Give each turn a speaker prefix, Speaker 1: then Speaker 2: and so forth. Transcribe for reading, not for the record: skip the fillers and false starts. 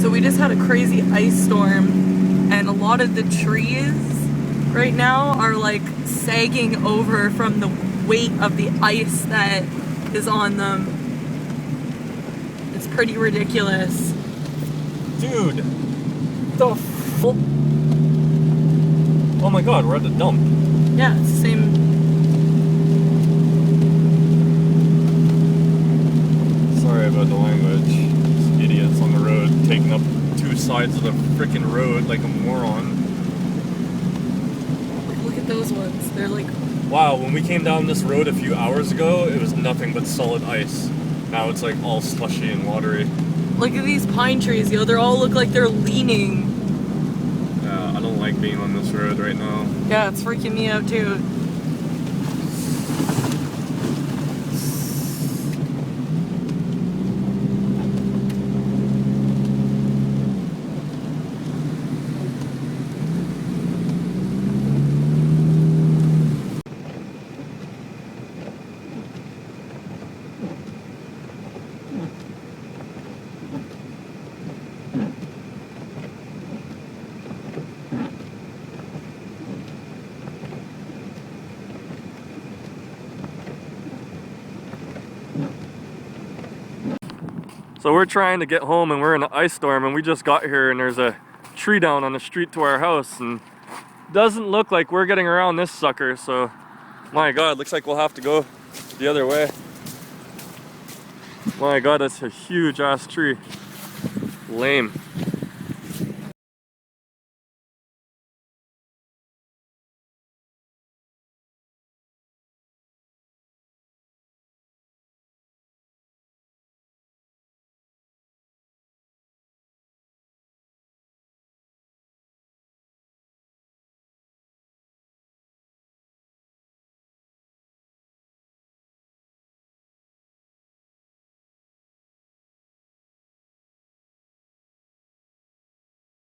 Speaker 1: So we just had a crazy ice storm, and a lot of the trees right now are like sagging over from the weight of the ice that is on them. It's pretty ridiculous.
Speaker 2: Dude, the fuck? Oh my god, we're at the dump.
Speaker 1: Yeah, it's the same.
Speaker 2: Sorry about the language. These idiots on the road taking up two sides of the freaking road like a moron.
Speaker 1: Look at those ones. They're like...
Speaker 2: Wow, when we came down this road a few hours ago, it was nothing but solid ice. Now it's like all slushy and watery.
Speaker 1: Look at these pine trees, yo. They all look like they're leaning.
Speaker 2: Yeah, I don't like being on this road right now.
Speaker 1: Yeah, it's freaking me out too.
Speaker 2: So we're trying to get home and we're in an ice storm and we just got here and there's a tree down on the street to our house and doesn't look like we're getting around this sucker, so my god, looks like we'll have to go the other way. My god, that's a huge ass tree. Lame.